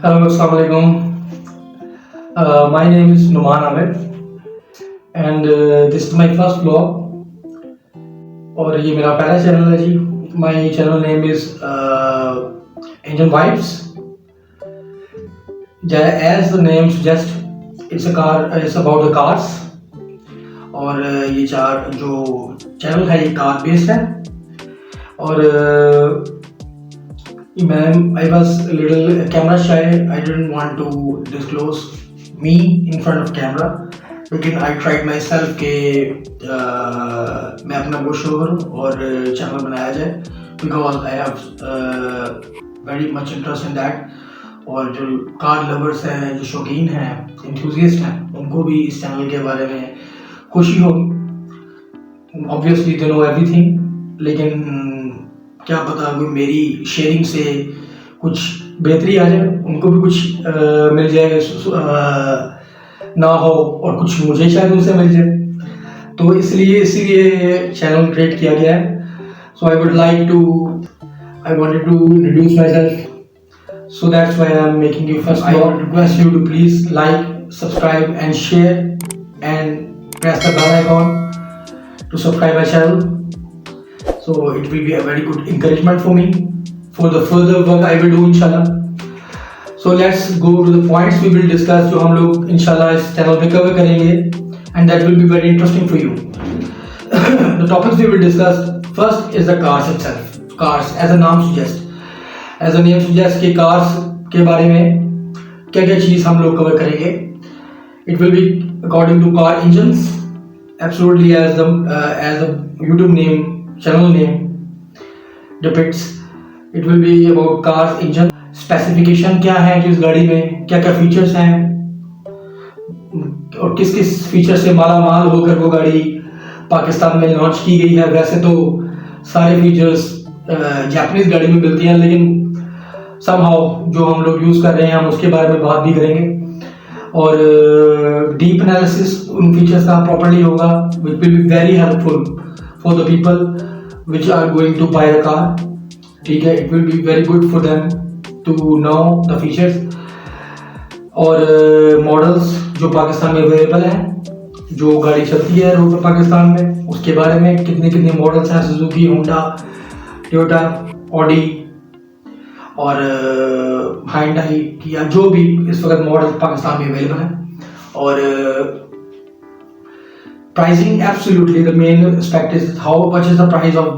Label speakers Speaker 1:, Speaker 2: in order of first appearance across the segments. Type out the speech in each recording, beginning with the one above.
Speaker 1: Hello, Assalamualaikum. My name is Numan Ahmed, and this is my first vlog. और ये मेरा पहला channel है जी. My channel name is Engine Vibes. As the name suggests, it's about the cars. और ये चार जो channel है ये कार बेस्ड है. और I was a little camera shy. I didn't want to disclose me in front of camera. लेकिन I tried myself कि मैं अपना वो शो करूँ और चैनल बनाया जाए, because I have very much interest in that. और जो कार लवर्स हैं, जो शौकीन हैं, enthusiast हैं, उनको भी इस चैनल के बारे में खुशी होगी. Obviously they know everything, लेकिन क्या पता कोई मेरी शेयरिंग से कुछ बेहतरी आ जाए, उनको भी कुछ मिल जाए ना हो, और कुछ मुझे शायद उनसे मिल जाए. तो इसीलिए चैनल क्रिएट किया गया है. So I wanted to introduce myself. So that's why I'm making you first. I request you to please like, subscribe and share and press the bell icon to subscribe my channel. So it will be a very good encouragement for me for the further work I will do inshallah. So let's go to the points we will discuss जो हम लोग inshallah इस channel पे cover करेंगे, and that will be very interesting for you. The topics we will discuss first is the cars itself. Cars as a name suggests कि cars के बारे में क्या-क्या चीज़ हम लोग cover करेंगे. It will be according to car engines, absolutely as the YouTube channel name depicts. It will be about cars engine specification, क्या है कि इस गाड़ी में क्या क्या फीचर्स हैं और किस किस फीचर से माला माल होकर वो गाड़ी पाकिस्तान में लॉन्च की गई है. वैसे तो सारे फीचर्स जापानीज गाड़ी में मिलती हैं, लेकिन somehow जो हम लोग यूज़ कर रहे हैं हम उसके बारे में बात भी करेंगे. और डीप एनालिसिस उन फीचर्स का प्रॉपर्ली होगा, which will be very helpful for the people which are going to buy a car. ठीक है, it will be very good for them to know the features. और मॉडल्स जो पाकिस्तान में available हैं, जो गाड़ी चलती है रोड पर पाकिस्तान में, उसके बारे में कितने मॉडल्स हैं, सुजुकी, होंडा, टोयोटा, ऑडी और हाइंडाई या जो भी इस वक्त मॉडल पाकिस्तान में अवेलेबल हैं. और pricing, absolutely the main aspect is how much is the price of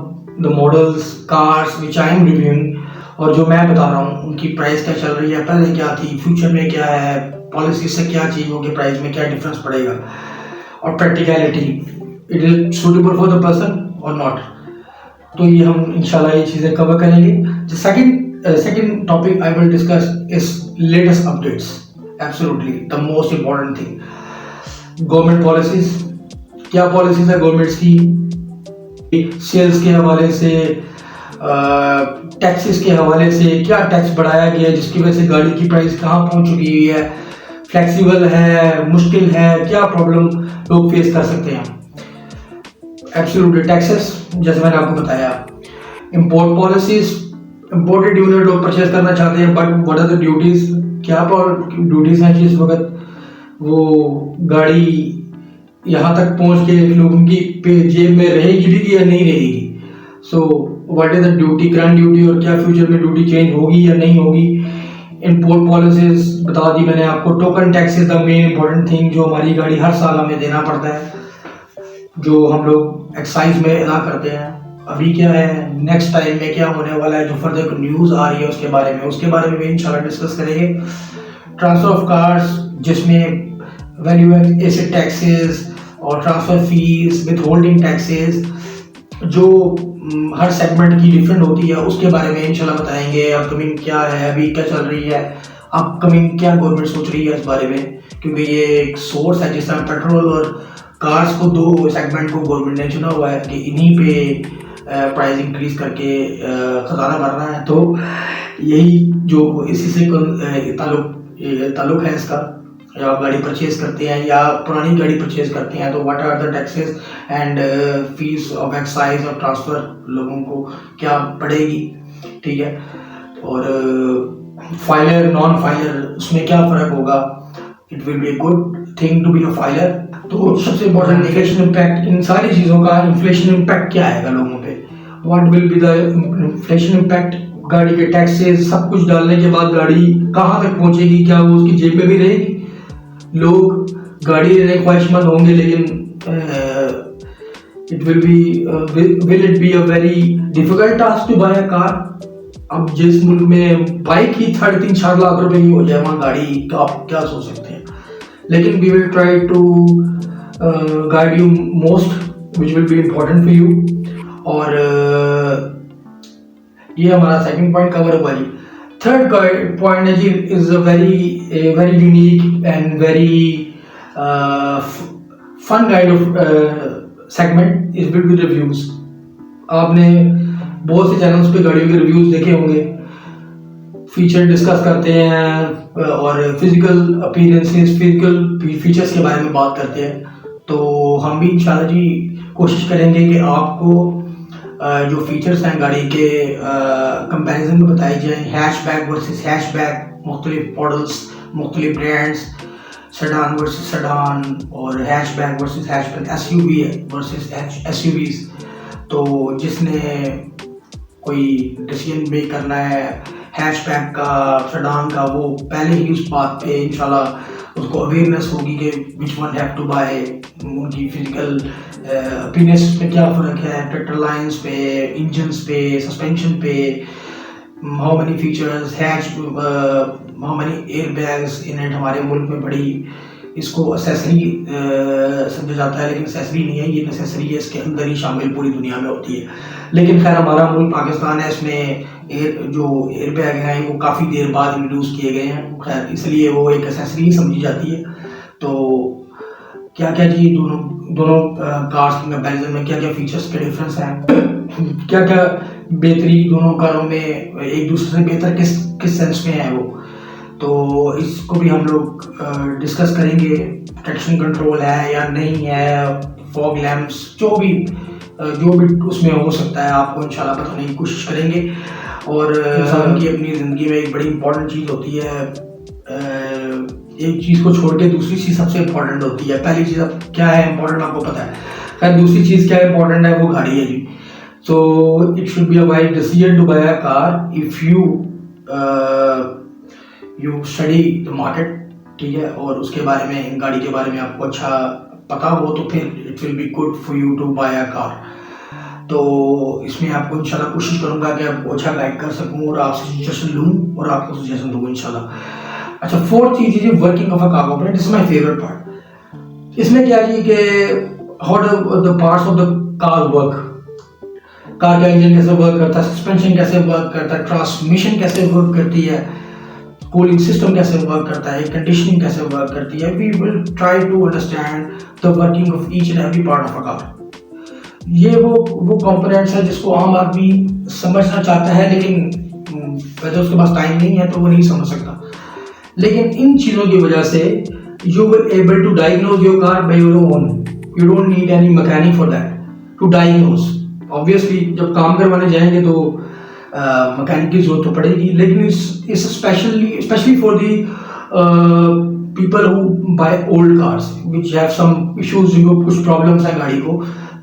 Speaker 1: the models, cars which I am reviewing. और जो मैं बता रहा हूँ उनकी प्राइस क्या चल रही है, पहले क्या थी, फ्यूचर में क्या है, पॉलिसी से क्या चीज़ होगी, प्राइस में क्या डिफरेंस पड़ेगा, और practicality, it is suitable for the person और नॉट. तो ये हम इंशाल्लाह ये चीज़ें कवर करेंगे. Second topic I will discuss is latest updates. Absolutely the most important thing, government policies. क्या पॉलिसीज है गवर्नमेंट्स की, सेल्स के हवाले से, टैक्सेस के हवाले से, क्या टैक्स बढ़ाया गया जिसकी वजह से गाड़ी की प्राइस कहाँ पहुँच चुकी है, फ्लेक्सिबल है, मुश्किल है, क्या प्रॉब्लम लोग फेस कर सकते हैं. एब्सोल्युटली टैक्सेस, जैसे मैंने आपको बताया. इंपोर्ट पॉलिसीज, इंपोर्टेड यूनिट लोग परचेज करना चाहते हैं, but what are the duties, क्या ड्यूटीज हैं कि इस वक्त वो गाड़ी यहाँ तक पहुँच के लोगों की जेब में रहेगी भी या नहीं रहेगी. So what is the duty, current duty, और क्या फ्यूचर में ड्यूटी चेंज होगी या नहीं होगी. इंपोर्ट पॉलिसीज बता दी मैंने आपको. Token tax is the main important thing, जो हमारी गाड़ी हर साल हमें देना पड़ता है, जो हम लोग एक्साइज में अदा करते हैं. अभी क्या है, नेक्स्ट टाइम में क्या होने वाला है, जो फर्दर न्यूज़ आ रही है उसके बारे में भी इंशाल्लाह डिस्कस करेंगे. ट्रांसफर ऑफ कार्स, जिसमें वैल्यू एसेट टैक्सेस और transfer fees, with holding taxes, जो हर सेगमेंट की डिफरेंट होती है, उसके बारे में इंशाल्लाह बताएंगे. अपकमिंग क्या है, अभी क्या चल रही है, अपकमिंग क्या गवर्नमेंट सोच रही है इस बारे में, क्योंकि ये एक सोर्स है. जिस तरह पेट्रोल और कार्स को दो सेगमेंट को गवर्नमेंट ने चुना हुआ है कि इन्हीं पे प्राइस इंक्रीज करके खजाना भरना है. तो यही जो इसी से ताल्लुक है इसका. या आप गाड़ी परचेज करते हैं या पुरानी गाड़ी परचेज करते हैं, तो what are the taxes and fees of excise और ट्रांसफ़र लोगों को क्या पड़ेगी. ठीक है. और फाइलर नॉन फाइलर उसमें क्या फ़र्क होगा, it will be good thing to be a filer. तो सबसे इम्पोर्टेंट इन्फ्लेशन इम्पैक्ट, इन सारी चीज़ों का इन्फ्लेशन इम्पैक्ट क्या आएगा लोगों पे, what will be the inflation impact, गाड़ी के टैक्सेस सब कुछ डालने के बाद गाड़ी कहाँ तक पहुँचेगी, क्या वो उसकी जेब में भी रहेगी, लोग गाड़ी लेने के ख्वाहिशमंद होंगे लेकिन it will be will it be a very difficult task to buy a car. अब जिस मुल्क में बाइक ही 3.5-4 लाख रुपए की हो जाए वहाँ गाड़ी का आप क्या सोच सकते हैं। लेकिन we will try to guide you most which will be important for you. और ये हमारा सेकंड पॉइंट कवर हुआ जी। थर्ड पॉइंट है जी is a very unique and very fun kind of segment is will be reviews. आपने बहुत से channels पे गाड़ियों के रिव्यूज देखे होंगे, फीचर डिस्कस करते हैं और फिजिकल अपीयरेंसेस फिजिकल फीचर्स के बारे में बात करते हैं। तो हम भी इंशाल्लाह जी कोशिश करेंगे कि आपको जो फीचर्स हैं गाड़ी के कंपैरिजन में बताए जाएं, हैचबैक वर्सेस हैचबैक, मुख्तलिफ मॉडल्स, मुख्तलिफ ब्रांड्स, सेडान वर्सेस सेडान और hatchback versus hatchback, SUV versus SUVs. तो जिसने कोई डिसीजन मेक करना है हैचबैक का, सेडान का, वो पहले ही उस बात पे इंशाल्लाह उसको अवेयरनेस होगी कि which one have to buy, उनकी फिजिकल अपीयरेंस में क्या फ़र्क है, ट्रैक्टर लाइंस पे, इंजन्स पे, सस्पेंशन पे, how many features has, how many air bags in it. हमारे मुल्क में बड़ी इसको एसेसरी समझा जाता है, लेकिन एसेसरी नहीं है, ये नेसेसरी है, इसके अंदर ही शामिल पूरी दुनिया में होती है। लेकिन खैर हमारा मुल्क पाकिस्तान है, इसमें जो एयर बैग हैं वो काफ़ी देर बाद इंट्रोड्यूस किए गए हैं, खैर इसलिए वो एक एसेसरी ही समझी जाती है। तो क्या क्या जी दोनों कार्स के कंपैरिजन में क्या क्या फीचर्स के डिफरेंस हैं, क्या क्या बेहतरी दोनों कारों में एक दूसरे से बेहतर किस सेंस में है वो, तो इसको भी हम लोग डिस्कस करेंगे। ट्रैक्शन कंट्रोल है या नहीं है, फॉग लैंप्स, जो भी उसमें हो सकता है आपको इंशाल्लाह बताने की कोशिश करेंगे। और इंसान की अपनी ज़िंदगी में एक बड़ी इंपॉर्टेंट चीज़ होती है, एक चीज़ को छोड़ के दूसरी चीज़ सबसे इम्पोर्टेंट होती है। पहली चीज़ अब क्या है इम्पोर्टेंट आपको पता है, खैर दूसरी चीज़ क्या इम्पोर्टेंट है, वो गाड़ी है जी। So it should be a wise decision to buy a car if you study the market, ठीक है, और उसके बारे में, गाड़ी के बारे में आपको अच्छा पता हो तो फिर it will be good for you to buy a car. तो इसमें आपको इंशाल्लाह कोशिश करूंगा कि आपको अच्छा गाइड कर सकूं और आपसे सजेशन लूं और आपको सजेशन दूंगा इंशाल्लाह। अच्छा, फोर्थ चीज़ है working of a car component, this is my favourite part. इसमें क्या है कि how the parts of the car work, car का इंजन कैसे वर्क करता है, सस्पेंशन कैसे वर्क करता है, ट्रांसमिशन कैसे वर्क करती है, कूलिंग सिस्टम कैसे वर्क करता है, कंडीशनिंग कैसे वर्क करती है। We will try to understand the working of each and every part of a car. ये वो कंपोनेंट्स है जिसको आम आदमी समझना चाहता है, लेकिन वैसे उसके पास टाइम नहीं है तो वो नहीं समझ सकता। लेकिन इन चीज़ों की वजह से you will able to diagnose your car by your own, you don't need any mechanic for that to diagnose. Obviously जब काम करवाने जाएंगे तो मैकेनिक की जरूरत तो पड़ेगी, लेकिन it's specially for the people who buy old cars which have some issues, जिनको कुछ प्रॉब्लम्स है गाड़ी को,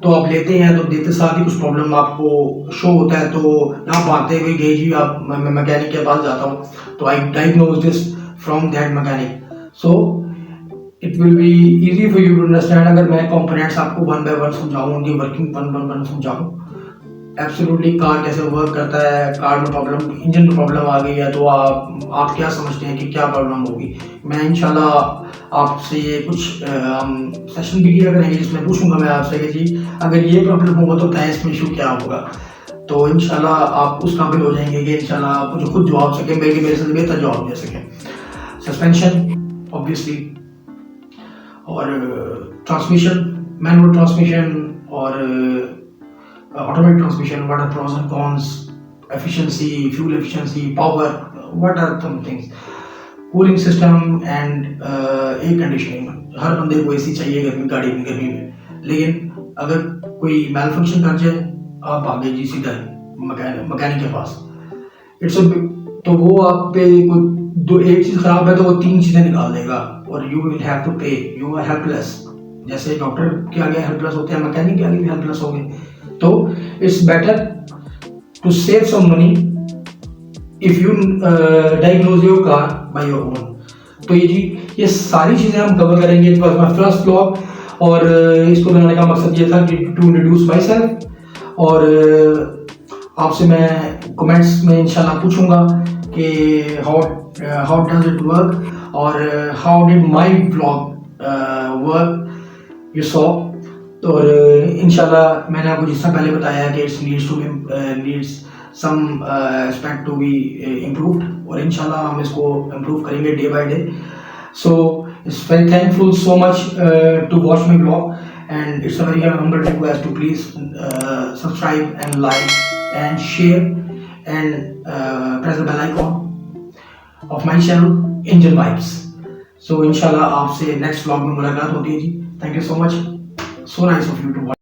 Speaker 1: तो आप लेते हैं तो देते साथ ही कुछ प्रॉब्लम आपको शो होता है, तो आप भागते हुए गए जी आप मैं मैकेनिक के पास जाता हूँ तो I diagnose this from that mechanic. So it will be easy for you to understand. अगर मैं कंपोनेंट्स आपको वन बाय वन समझाऊँ, उनकी वर्किंग वन बाय वन समझाऊँ, एब्सोल्युटली कार कैसे वर्क करता है, कार में प्रॉब्लम, इंजन में प्रॉब्लम आ गई है तो आप क्या समझते हैं कि क्या प्रॉब्लम होगी। मैं इंशाल्लाह आपसे ये कुछ सेशन भी किया करेंगे जिसमें पूछूंगा मैं आपसे कि जी अगर ये प्रॉब्लम होगा तो क्या इसमें इशू क्या होगा, तो इंशाल्लाह आप उस काबिल हो जाएंगे कि इंशाल्लाह आप मुझे खुद जवाब सकें, मेरे से बेहतर जवाब दे सकें। सस्पेंशन ऑब्वियसली, और ट्रांसमिशन, मैनुअल ट्रांसमिशन और automatic transmission, what are pros and cons, efficiency, fuel efficiency, power, what are some things, cooling system and air conditioning। हर बंदे को एसी चाहिए गाड़ी में गर्मी में, लेकिन अगर कोई मैल फंक्शन कर जाए आप भागे जी सीधा मैकेनिक के पास। इट्स तो वो आप पे दो एक चीज़ खराब है तो वो 3 चीज़ें निकाल देगा और यू विल हैव टू पे, यू आर हेल्पलेस। जैसे डॉक्टर के आगे हेल्पलेस होते हैं, मैकेनिक के आगे भी हेल्पलेस हो गए। तो it's better to save some money if you diagnose your car by your own. तो ये सारी चीज़ें हम कवर करेंगे। It was my first vlog और इसको बनाने का मकसद ये था कि टू इंट्रोड्यूस माई सेल्फ। और आपसे मैं कमेंट्स में इंशाल्लाह पूछूंगा कि हाउ डज इट वर्क और how did my vlog work you saw. तो इंशाल्लाह मैंने आपको जिस तरह पहले बताया कि it's needs some aspect to be improved और इंशाल्लाह हम इसको इम्प्रूव करेंगे day by day. So it's very thankful so much to watch my blog and it's a very humble request to please subscribe and like and share and press the bell icon of my channel Angel Vibes. So inshallah आपसे next vlog में मुलाकात होती है जी। Thank you so much, so nice of you to watch.